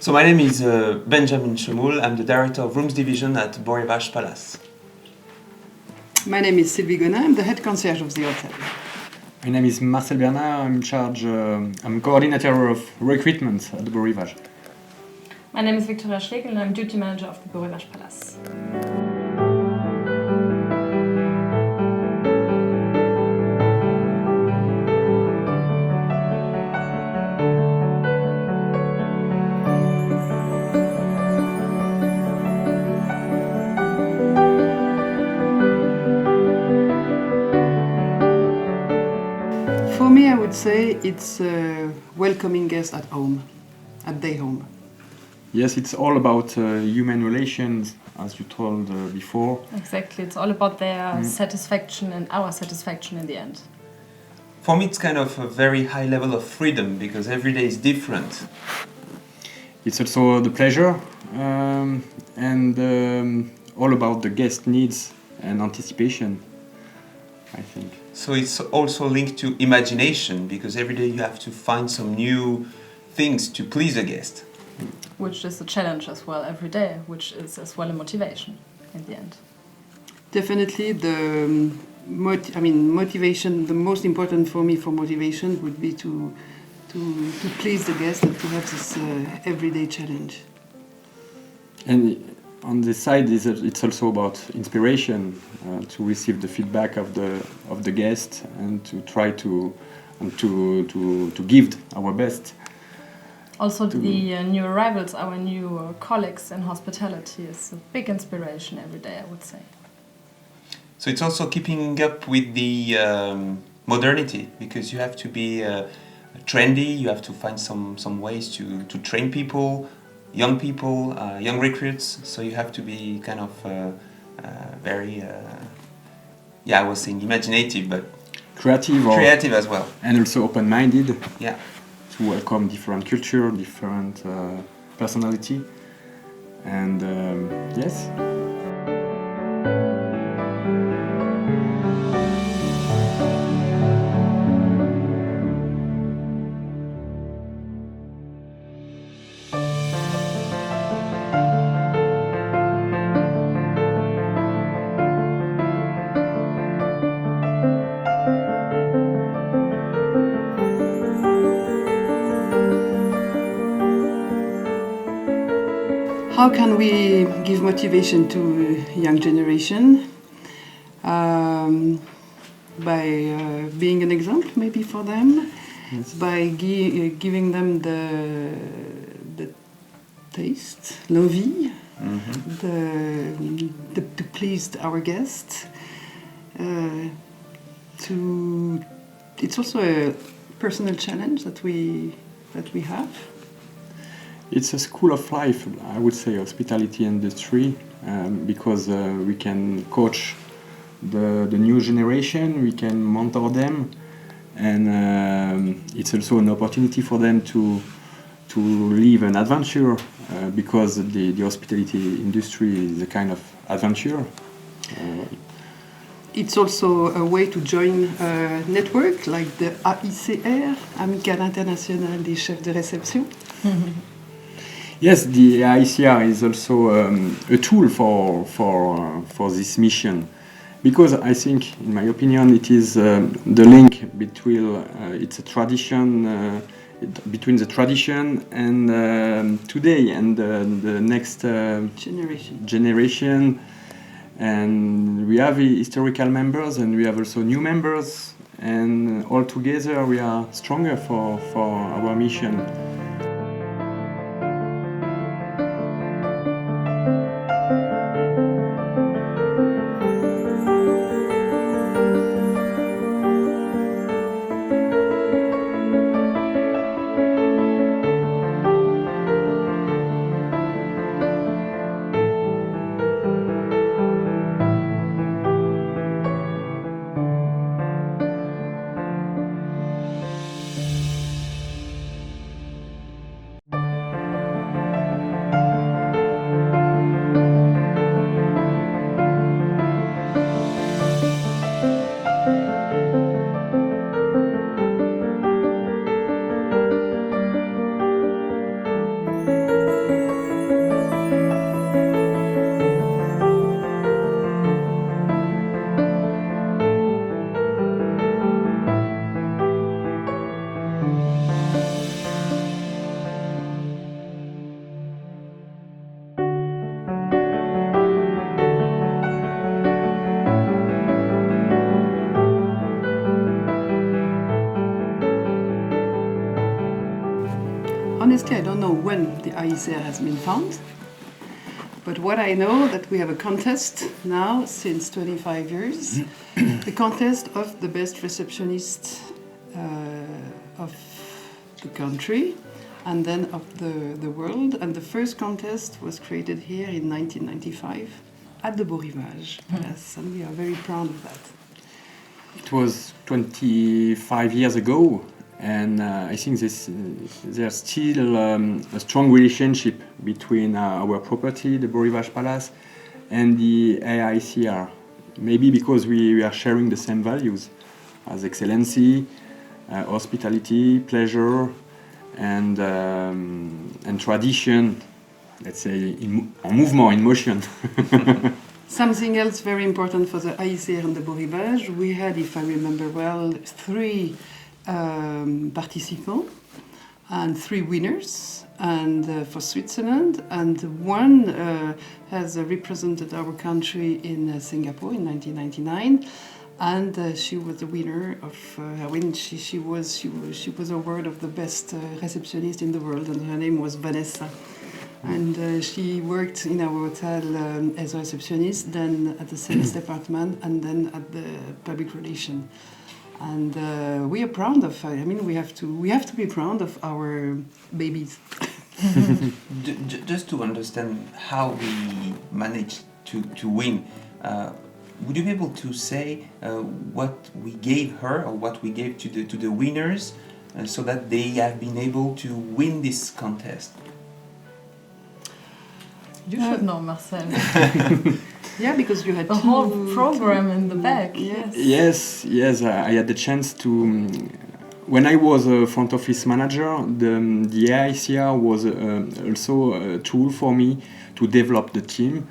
So my name is Benjamin Chemoul. I'm the director of Rooms Division at Beau Rivage Palace. My name is Sylvie Gonin. I'm the head concierge of the hotel. My name is Marcel Bernard. I'm in charge. I'm coordinator of recruitment at the Beau Rivage. My name is Victoria Schlegel and I'm duty manager of the Beau Rivage Palace. For me, I would say it's welcoming guests at home, at their home. Yes, it's all about human relations, as you told before. Exactly, it's all about their satisfaction and our satisfaction in the end. For me, it's kind of a very high level of freedom because every day is different. It's also the pleasure and all about the guest needs and anticipation, I think. So it's also linked to imagination because every day you have to find some new things to please a guest. Which is a challenge as well every day, which is as well a motivation in the end. Definitely, the motivation. The most important for me for motivation would be to please the guest and to have this everyday challenge. And on this side, it's also about inspiration to receive the feedback of the guest and to try to give our best. Also, the new arrivals, our new colleagues in hospitality, is a big inspiration every day, I would say. So it's also keeping up with the modernity because you have to be trendy, you have to find some ways to train people, young recruits, so you have to be kind of very, I was saying imaginative, but creative as well. And also open-minded. Yeah. To welcome different culture, different personality, and yes. How can we give motivation to young generation? By being an example, maybe for them. Yes. By giving them the taste, l'envie, to please our guests. It's also a personal challenge that we have. It's a school of life, I would say, hospitality industry, because we can coach the new generation, we can mentor them, and it's also an opportunity for them to live an adventure, because the hospitality industry is a kind of adventure. It's also a way to join a network like the AICR, Amicale Internationale des Chefs de Réception. Yes, the AICR is also a tool for this mission, because I think, in my opinion, it is the link between it's a tradition between the tradition and today and the next generation. And we have historical members and we have also new members, and all together we are stronger for our mission. Honestly, I don't know when the AICR has been found, but what I know that we have a contest now since 25 years, the contest of the best receptionist of the country and then of the world. And the first contest was created here in 1995 at the Beau Rivage Palace, and we are very proud of that. It was 25 years ago, and I think there's still a strong relationship between our property, the Beau Rivage Palace, and the AICR. Maybe because we are sharing the same values as excellency, hospitality, pleasure, and tradition. Let's say en mouvement, in motion. Something else very important for the AICR and the Beau Rivage, we had, if I remember well, 3 participants and 3 winners, and for Switzerland, and 1 has represented our country in Singapore in 1999, and she was the winner of she was awarded of the best receptionist in the world, and her name was Vanessa. And she worked in our hotel as a receptionist, then at the sales department, and then at the public relation. And we are proud of her. I mean, we have to be proud of our babies. Just to understand how we managed to win, would you be able to say what we gave her or what we gave to the winners so that they have been able to win this contest? You should know, Marcel. Yeah, because you had the whole program in the back. Yes, I had the chance to. When I was a front office manager, the AICR was also a tool for me to develop the team.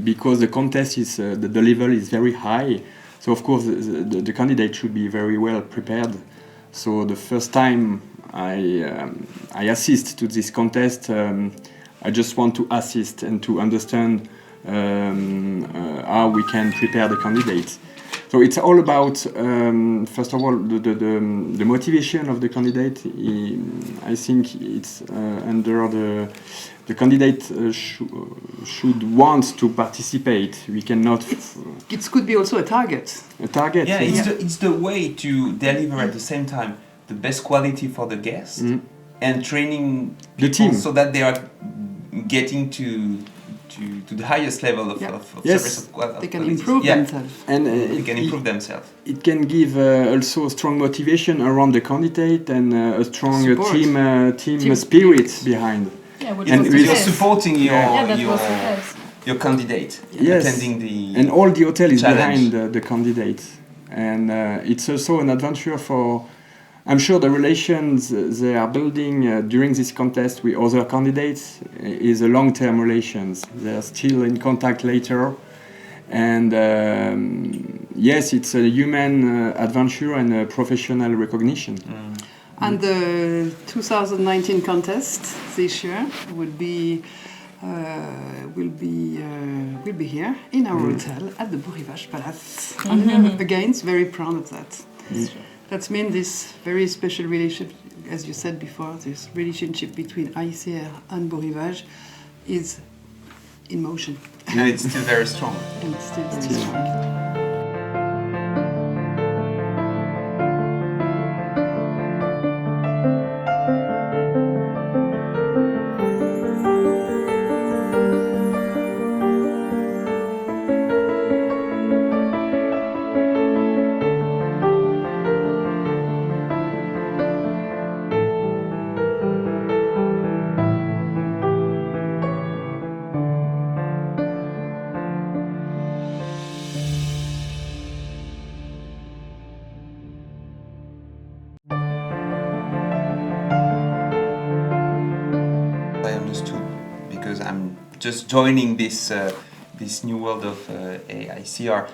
Because the contest is the level is very high, so of course the candidate should be very well prepared. So the first time I assist to this contest, I just want to assist and to understand how we can prepare the candidates. So it's all about first of all the motivation of the candidate. I think it's under the candidate should want to participate. We cannot. It could be also a target. A target. Yeah, it's the way to deliver at the same time the best quality for the guest and training the team so that they are getting to the highest level of service of quality. They can improve themselves. And they can improve themselves. It can give also strong motivation around the candidate and a strong team spirit behind. Yeah, and you're supporting your candidate attending and all the hotel is challenge. behind the candidate, and it's also an adventure for. I'm sure the relations they are building during this contest with other candidates is a long-term relations. They are still in contact later, and yes, it's a human adventure and a professional recognition. And the 2019 contest this year will be here in our hotel at the Beau Rivage Palace. And we are again very proud of that. That means this very special relationship, as you said before, this relationship between AICR and Beau Rivage is in motion. And it's still very strong. And it's still very strong. Just joining this new world of AICR,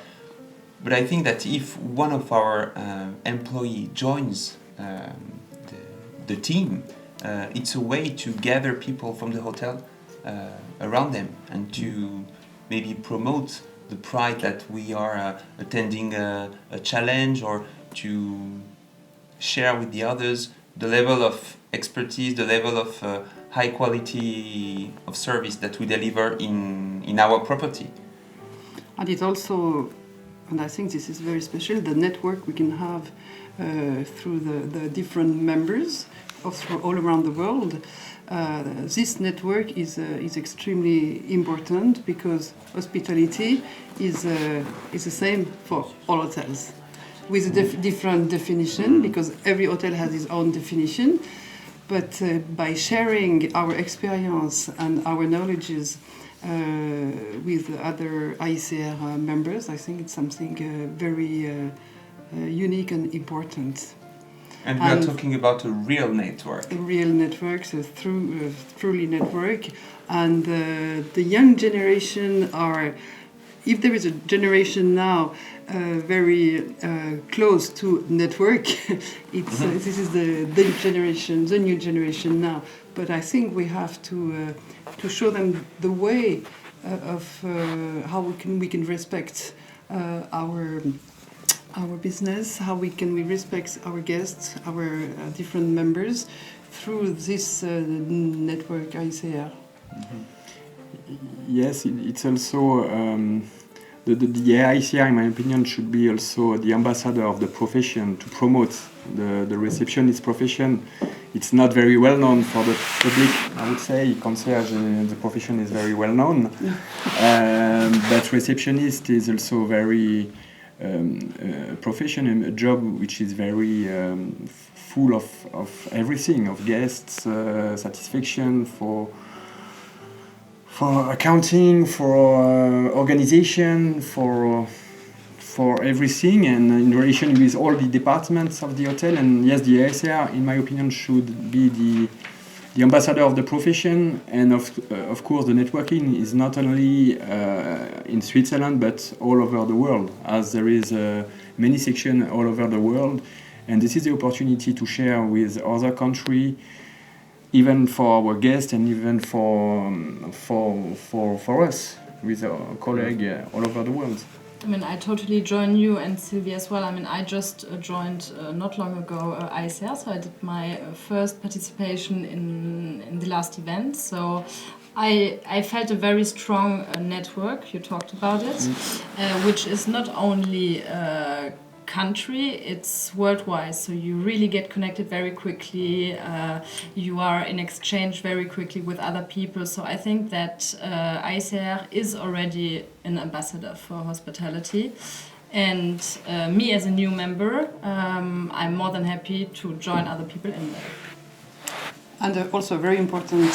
but I think that if one of our employee joins the team, it's a way to gather people from the hotel around them and to maybe promote the pride that we are attending a challenge, or to share with the others the level of expertise, the level of high quality of service that we deliver in our property. And it also, and I think this is very special, the network we can have through the different members all around the world. This network is extremely important because hospitality is the same for all hotels, with a different definition, because every hotel has its own definition. But by sharing our experience and our knowledges with other AICR members, I think it's something very unique and important. And we are talking about a real network. A real network, so truly network. And the young generation are, if there is a generation now very close to network, this is the generation, the new generation now. But I think we have to show them the way of how we can respect our business, how we respect our guests, our different members through this network AICR. Yes, it's also the AICR, in my opinion, should be also the ambassador of the profession to promote the receptionist profession. It's not very well known for the public, I would say. Concierge, the profession is very well known, but receptionist is also very profession, a job which is very full of everything, of guests, satisfaction, for accounting, for organization, for everything, and in relation with all the departments of the hotel. And yes, the AICR, in my opinion, should be the ambassador of the profession. And of course, the networking is not only in Switzerland but all over the world, as there is many sections all over the world. And this is the opportunity to share with other countries, even for our guests and even for us, with our colleagues all over the world. I mean, I totally join you and Sylvie as well. I mean, I just joined not long ago AICR, so I did my first participation in the last event. So I felt a very strong network, you talked about it, which is not only country, it's worldwide, so you really get connected very quickly, you are in exchange very quickly with other people, so I think that AICR is already an ambassador for hospitality, and me as a new member, I'm more than happy to join other people in there. And also a very important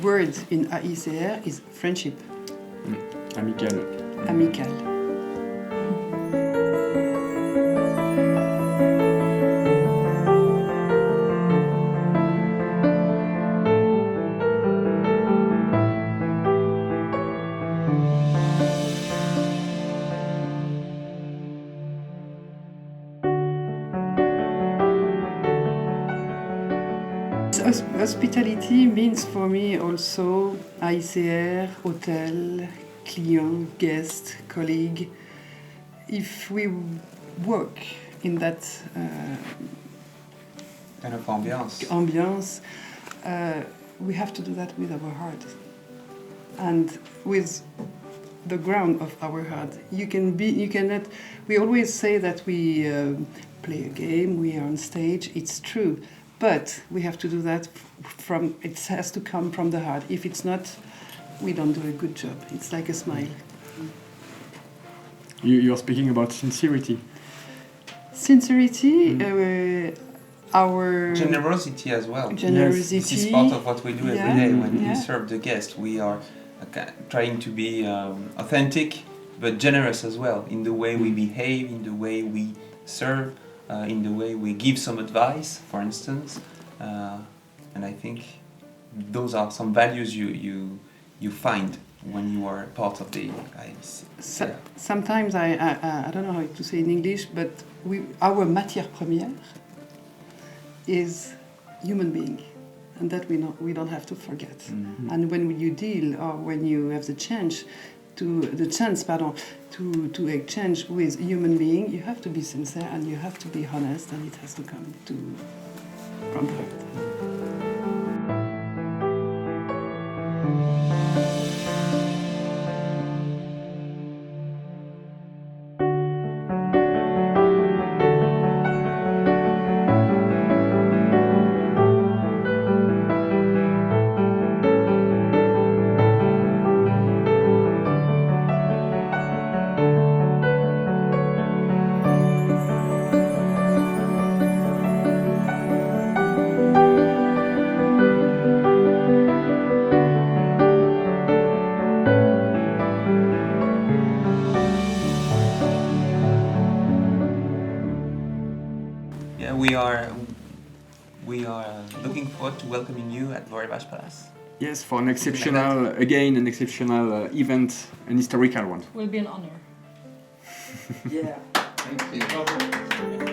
word in AICR is friendship. Amical. Amical. Hospitality means for me also AICR, hotel, client, guest, colleague. If we work in that kind of ambiance, we have to do that with our heart and with the ground of our heart. You cannot. We always say that we play a game, we are on stage. It's true. But we have to do that it has to come from the heart. If it's not, we don't do a good job. It's like a smile. You're speaking about sincerity. Sincerity, our... generosity as well. Generosity. Yes. This is part of what we do every day when we serve the guest. We are trying to be authentic, but generous as well, in the way we behave, in the way we serve, in the way we give some advice, for instance, and I think those are some values you find when you are part of the AICR. Sometimes I don't know how to say in English, but our matière première is human being, and that we don't have to forget. Mm-hmm. And when you deal or when you have the chance to exchange with human being, you have to be sincere and you have to be honest, and it has to come Perfect. Yeah, we are looking forward to welcoming you at Beau Rivage Palace. Yes, for an exceptional, event, an historical one. Will be an honor. Yeah. Thank you.